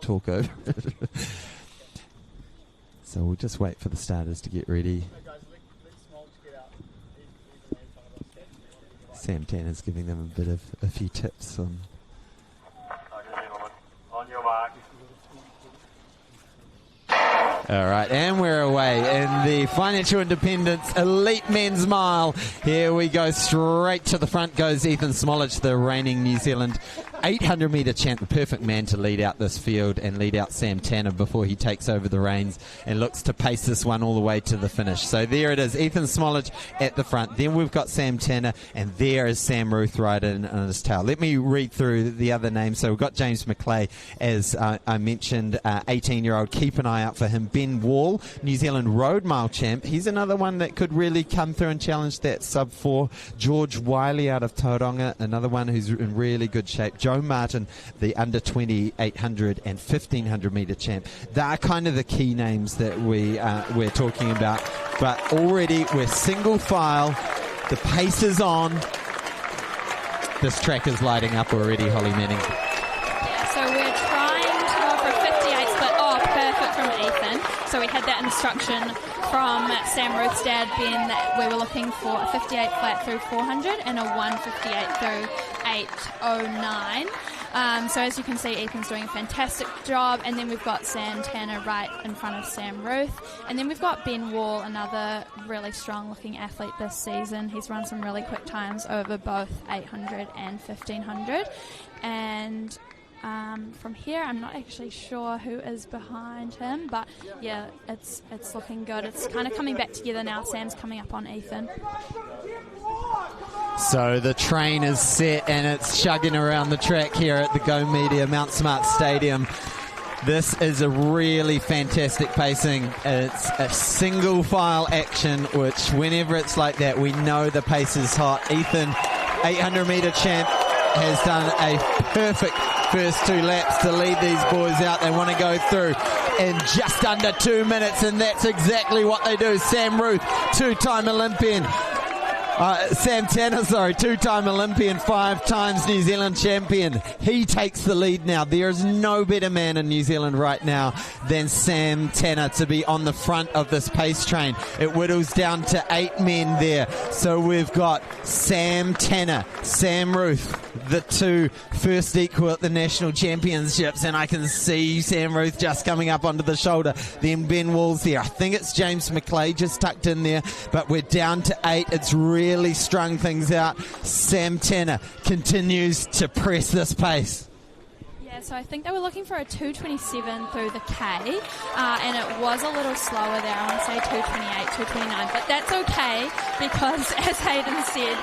talk over it. So we'll just wait for the starters to get ready. Sam Tanner's giving them a few tips on. On your mark. All right, and we're away in the Financial Independence Elite Men's Mile. Here we go, straight to the front goes Ethan Smolej, the reigning New Zealand 800-metre champ, the perfect man to lead out this field and lead out Sam Tanner before he takes over the reins and looks to pace this one all the way to the finish. So there it is, Ethan Smolej at the front. Then we've got Sam Tanner, and there is Sam Ruthe riding on his tail. Let me read through the other names. So we've got James McLeay, as I mentioned, 18-year-old. Keep an eye out for him. Ben Wall, New Zealand Road Mile champ. He's another one that could really come through and challenge that sub-4. George Wyllie out of Tauranga, another one who's in really good shape. Joe Martin, the under-20 800 and 1500 metre champ. They are kind of the key names that we're talking about. But already we're single file. The pace is on. This track is lighting up already, Holly Manning. Yeah, so we're trying to go for a 58 split. Oh, perfect from Ethan. So we had that instruction from Sam Ruth's dad, Ben, that we were looking for a 58 flat through 400 and a 158 through 809. So as you can see, Ethan's doing a fantastic job, and then we've got Sam Tanner right in front of Sam Ruthe, and then we've got Ben Wall, another really strong looking athlete this season. He's run some really quick times over both 800 and 1500, and from here I'm not actually sure who is behind him, but yeah, it's looking good. It's kind of coming back together now. Sam's coming up on Ethan. So the train is set and it's chugging around the track here at the Go Media Mount Smart Stadium. This is a really fantastic pacing. It's a single file action, which whenever it's like that, we know the pace is hot. Ethan, 800 metre champ, has done a perfect first 2 laps to lead these boys out. They want to go through in just under 2 minutes, and that's exactly what they do. Sam Ruthe, two-time Olympian. Sam Tanner, two-time Olympian, 5 times New Zealand champion. He takes the lead now. There is no better man in New Zealand right now than Sam Tanner to be on the front of this pace train. It whittles down to 8 men there. So we've got Sam Tanner, Sam Ruthe, the 2 first equal at the national championships, and I can see Sam Ruthe just coming up onto the shoulder. Then Ben Wall's there. I think it's James McLeay just tucked in there, but we're down to 8. It's really strung things out. Sam Tanner continues to press this pace. Yeah, so I think they were looking for a 227 through the K, and it was a little slower there. I want to say 228, 229, but that's okay, because as Hayden said,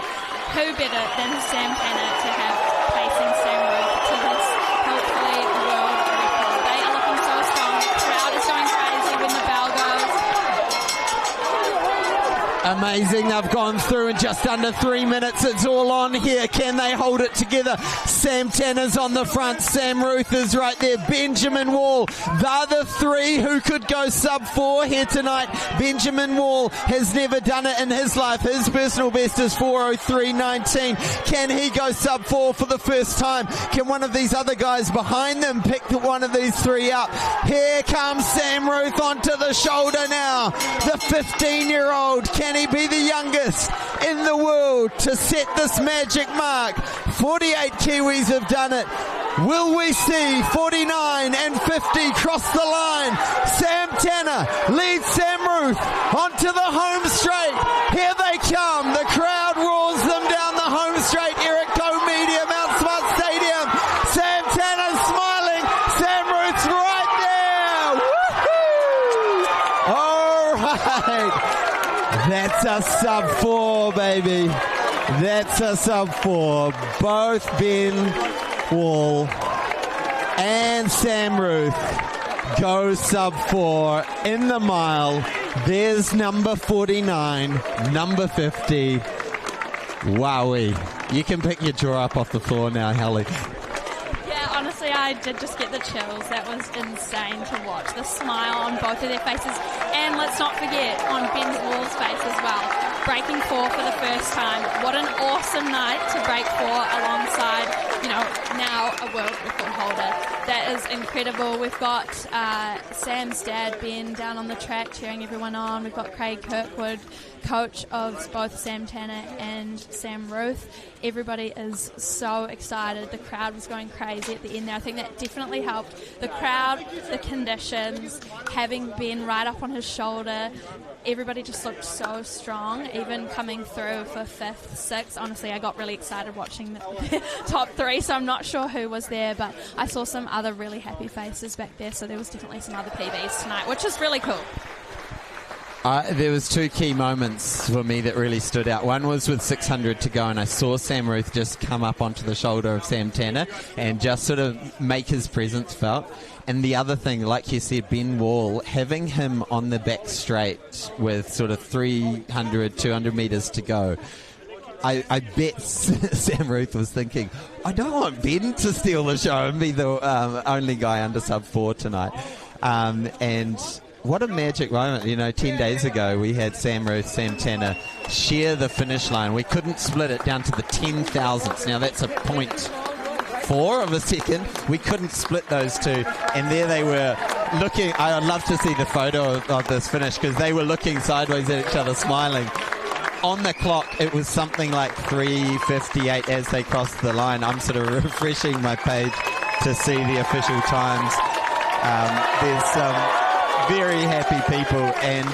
who better than Sam Tanner to have pacing Sam Ruthe to this hopefully world record. They are looking so strong. The crowd is going crazy when the bell goes. Amazing. They've gone through in just under 3 minutes. It's all on here. Can they hold it together? Sam Tanner's on the front. Sam Ruthe is right there. Benjamin Wall. They're the 3 who could go sub-4 here tonight. Benjamin Wall has never done it in his life. His personal best is 4:03.19. Can he go sub-4 for the first time? Can one of these other guys behind them pick one of these 3 up? Here comes Sam Ruthe onto the shoulder now. The 15-year-old. Can he be the youngest in the world to set this magic mark? 48 Kiwis have done it. Will we see 49 and 50 cross the line? Sam Tanner leads Sam Ruthe onto the home straight. Here they come. The crowd roars them down the home straight here at Go Media Mount Smart Stadium. Sam Tanner's smiling. Sam Ruth's right there. Woohoo! All right. That's a sub-4, baby. That's a sub-4. Both Ben Wall and Sam Ruthe go sub-4 in the mile. There's number 49, number 50. Wowee. You can pick your jaw up off the floor now, Hallie. Honestly, I did just get the chills. That was insane to watch. The smile on both of their faces. And let's not forget, on Ben Wall's face as well. Breaking 4 for the first time. What an awesome night to break 4 alongside, now now a world record holder. That is incredible. We've got Sam's dad, Ben, down on the track cheering everyone on. We've got Craig Kirkwood, coach of both Sam Tanner and Sam Ruthe. Everybody is so excited. The crowd was going crazy at the end there. I think that definitely helped. The crowd, the conditions, having Ben right up on his shoulder, everybody just looked so strong, even coming through for 5th, 6th. Honestly, I got really excited watching the top 3, so I'm not sure who was there, but I saw some other really happy faces back there, so there was definitely some other PBs tonight, which is really cool. There was 2 key moments for me that really stood out. One was with 600 to go, and I saw Sam Ruthe just come up onto the shoulder of Sam Tanner and just sort of make his presence felt. And the other thing, like you said, Ben Wall, having him on the back straight with sort of 300, 200 metres to go, I bet Sam Ruthe was thinking, I don't want Ben to steal the show and be the only guy under sub 4 tonight. And what a magic moment. 10 days ago we had Sam Ruthe, Sam Tanner share the finish line. We couldn't split it down to the 10,000ths. Now that's a 0.4 of a second. We couldn't split those two. And there they were looking. I would love to see the photo of this finish, because they were looking sideways at each other, smiling. On the clock, it was something like 3:58 as they crossed the line. I'm sort of refreshing my page to see the official times. There's some very happy people, and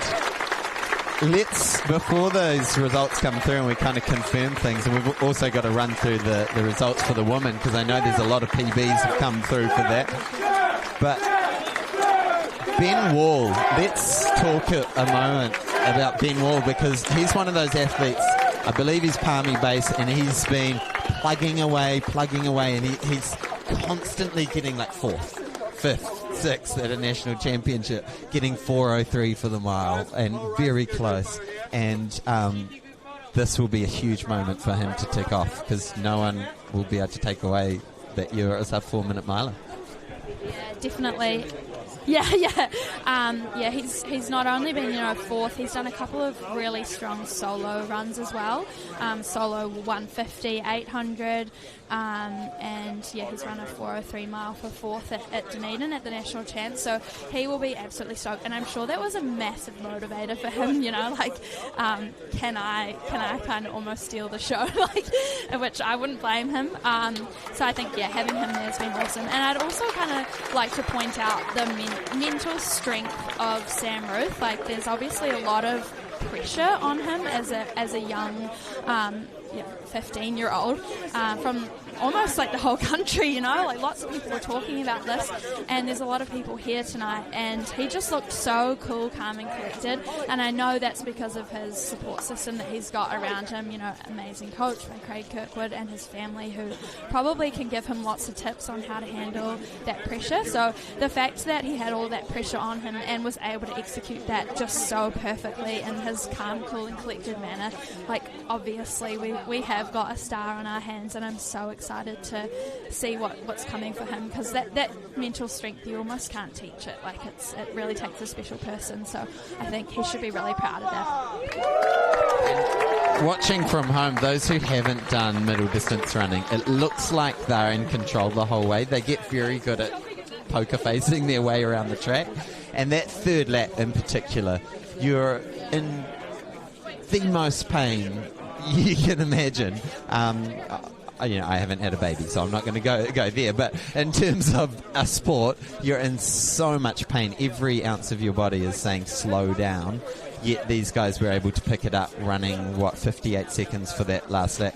before those results come through and we kind of confirm things, and we've also got to run through the results for the women, because I know there's a lot of PBs have come through for that. But Ben Wall, let's talk a moment about Ben Wall, because he's one of those athletes, I believe he's Palmy base, and he's been plugging away, and he's constantly getting like 4th, 5th, 6th at a national championship, getting 4:03 for the mile, and very close. And this will be a huge moment for him to tick off, because no one will be able to take away that you're a sub 4 minute miler. Yeah, definitely. Yeah. He's not only been 4th. He's done a couple of really strong solo runs as well. Solo 150, 800, and he's run a 4:03 mile for 4th at Dunedin at the national champs. So he will be absolutely stoked, and I'm sure that was a massive motivator for him. Can I kind of almost steal the show, which I wouldn't blame him. So I think having him there has been awesome. And I'd also kind of like to point out the mental strength of Sam Ruthe. There's obviously a lot of pressure on him as a young 15-year-old from almost the whole country, lots of people were talking about this, and there's a lot of people here tonight, and he just looked so cool, calm and collected, and I know that's because of his support system that he's got around him, amazing coach from Craig Kirkwood and his family, who probably can give him lots of tips on how to handle that pressure. So the fact that he had all that pressure on him and was able to execute that just so perfectly in his calm, cool and collected manner, obviously we have got a star on our hands, and I'm so excited to see what's coming for him, because that mental strength, you almost can't teach it. It really takes a special person, so I think he should be really proud of that. Watching from home, those who haven't done middle distance running, it looks like they're in control the whole way. They get very good at poker facing their way around the track, and that third lap in particular, you're in the most pain you can imagine. I haven't had a baby, so I'm not going to go there. But in terms of a sport, you're in so much pain. Every ounce of your body is saying slow down. Yet these guys were able to pick it up running, 58 seconds for that last lap.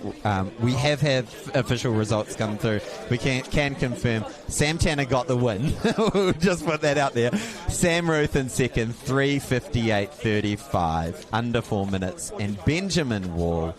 We have had official results come through. We can confirm Sam Tanner got the win. We'll just put that out there. Sam Ruthe in second, 3:58.35, under 4 minutes. And Benjamin Wall,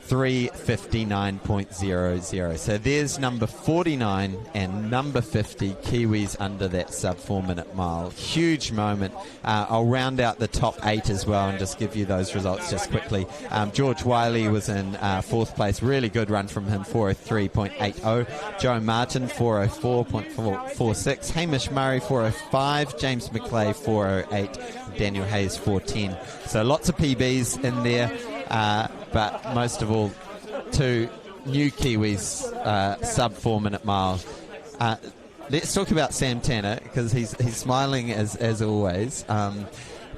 3:59.00. So there's number 49 and number 50 Kiwis under that sub 4 minute mile. Huge moment. I'll round out the top 8 as well and just give you those results just quickly. George Wyllie was in 4th place. Really good run from him, 4:03.80. Joe Martin, 4:04.46. Hamish Murray, 4:05. James McLeay, 4:08. Daniel Hayes, 4:10. So lots of PBs in there. But most of all, 2 new Kiwis, sub 4 minute mile. Let's talk about Sam Tanner, because he's smiling as always.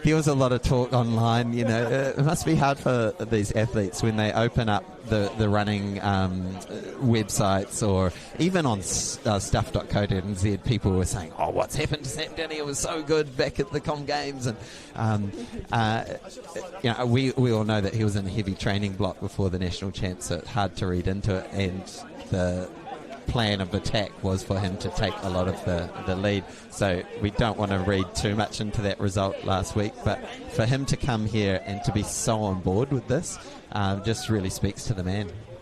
There was a lot of talk online, it must be hard for these athletes when they open up the running websites, or even on stuff.co.nz, people were saying, oh, what's happened to Sam Tanner? He was so good back at the Com Games. And, we all know that he was in a heavy training block before the national champs, so it's hard to read into it. And the plan of attack was for him to take a lot of the lead, so we don't want to read too much into that result last week, but for him to come here and to be so on board with this just really speaks to the man.